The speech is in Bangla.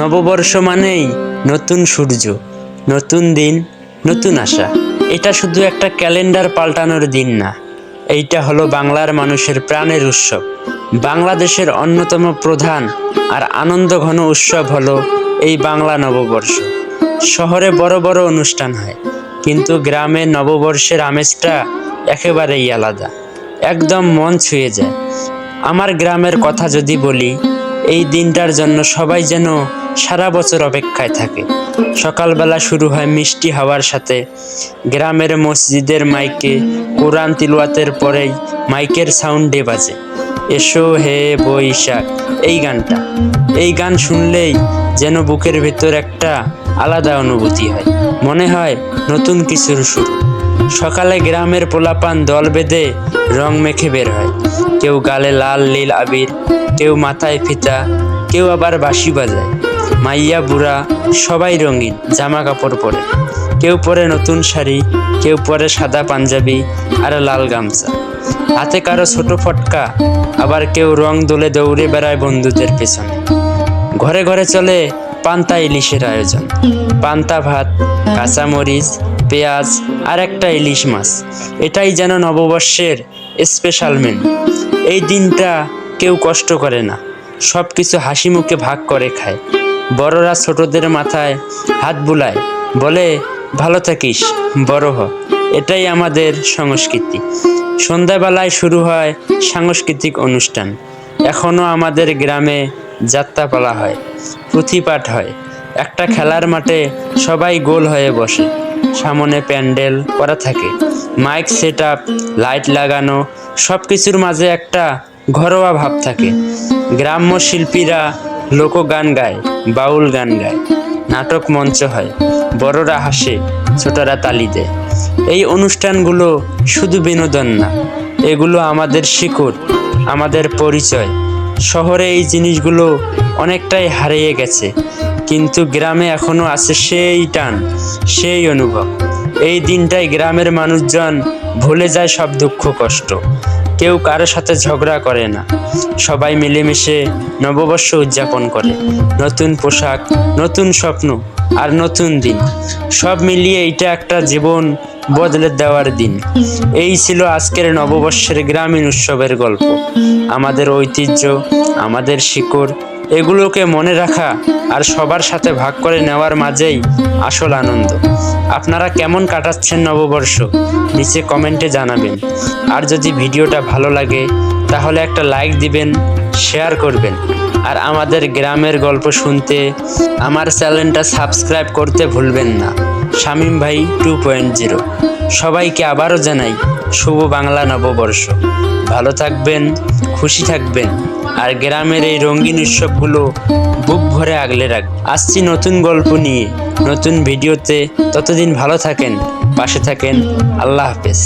নববর্ষ মানেই নতুন সূর্য, নতুন দিন, নতুন আশা। এটা শুধু একটা ক্যালেন্ডার পাল্টানোর দিন না, এইটা হলো বাংলার মানুষের প্রাণের উৎসব। বাংলাদেশের অন্যতম প্রধান আর আনন্দঘন উৎসব হলো এই বাংলা নববর্ষ। শহরে বড় বড় অনুষ্ঠান হয়, কিন্তু গ্রামে নববর্ষের আমেজটা একেবারেই আলাদা, একদম মন ছুঁয়ে যায়। আমার গ্রামের কথা যদি বলি, এই দিনটার জন্য সবাই যেন সারা বছর অপেক্ষায় থাকে। সকালবেলা শুরু হয় মিষ্টি হাওয়ার সাথে। গ্রামের মসজিদের মাইকে কোরআন তিলাওয়াতের পরেই মাইকের সাউন্ডে বাজে এসো হে বৈশাখ, এই গানটা। এই গান শুনলেই যেন বুকের ভেতর একটা আলাদা অনুভূতি হয়, মনে হয় নতুন কিছুর শুরু। সকালে গ্রামের পোলাপান দল বেঁধে রং মেখে বের হয়। কেউ গালে লাল নীল আবির, কেউ মাথায় ফিতা, কেউ আবার বাঁশি বাজায়। মাইয়া বুড়া সবাই রঙিন জামা কাপড় পরে, কেউ পরে নতুন শাড়ি, কেউ পরে সাদা পাঞ্জাবি আর লাল গামছা। হাতে কারো ছোট ফটকা, আবার কেউ রং দোলে দৌড়ে বেড়ায় বন্ধুদের পেছনে। ঘরে ঘরে চলে পান্তা ইলিশের আয়োজন। পান্তা ভাত, কাঁচামরিচ, পেঁয়াজ আর একটা ইলিশ মাছ, এটাই যেন নববর্ষের স্পেশাল মেনু। এই দিনটা কেউ কষ্ট করে না, সব কিছু হাসি মুখে ভাগ করে খায়। বড়রা ছোটদের মাথায় হাত বুলায়, বলে ভালো থাকিস, বড় হ। এটাই আমাদের সংস্কৃতি। সন্ধ্যাবেলায় শুরু হয় সাংস্কৃতিক অনুষ্ঠান। এখনো আমাদের গ্রামে যাত্রাপালা হয়, পুঁথিপাঠ হয়। একটা খেলার মাঠে সবাই গোল হয়ে বসে, সামনে প্যান্ডেল করা থাকে, মাইক সেট আপ, লাইট লাগানো, সব কিছুর মাঝে একটা ঘরোয়া ভাব থাকে। গ্রাম্য শিল্পীরা লোকগান গায়, বাউল গান গায়, নাটক মঞ্চ হয়, বড়রা হাসে, ছোটরা তালি দেয়। এই অনুষ্ঠানগুলো শুধু বিনোদন না, এগুলো আমাদের শিকড়, আমাদের পরিচয়। শহরে এই জিনিসগুলো অনেকটাই হারিয়ে গেছে, কিন্তু গ্রামে এখনো আছে সেই টান, সেই অনুভব। এই দিনটাই গ্রামের মানুষজন ভুলে যায় সব দুঃখ কষ্ট। কেউ কারোর সাথে ঝগড়া করে না, সবাই মিলেমিশে নববর্ষ উদযাপন করে। নতুন পোশাক, নতুন স্বপ্ন আর নতুন দিন, সব মিলিয়ে এটা একটা জীবন বদলে দেওয়ার দিন। এই ছিল আজকের নববর্ষের গ্রামীণ উৎসবের গল্প। আমাদের ঐতিহ্য, আমাদের শিকড়, এগুলোকে মনে রাখা আর সবার সাথে ভাগ করে নেওয়ার মাঝেই আসল আনন্দ। আপনারা কেমন কাটাচ্ছেন নববর্ষ, নিচে কমেন্টে জানাবেন। আর যদি ভিডিওটা ভালো লাগে তাহলে একটা লাইক দিবেন, শেয়ার করবেন। আর আমাদের গ্রামের গল্প শুনতে আমার চ্যানেলটা সাবস্ক্রাইব করতে ভুলবেন না। শামীম ভাই 2.0। সবাইকে আবারও জানাই শুভ বাংলা নববর্ষ। ভালো থাকবেন, খুশি থাকবেন, আর গ্রামের এই রঙিন উৎসবগুলো বুক ভরে আগলে রাখবেন। আসছি নতুন গল্প নিয়ে, নতুন ভিডিওতে। ততদিন ভালো থাকেন, পাশে থাকেন। আল্লাহ হাফেজ।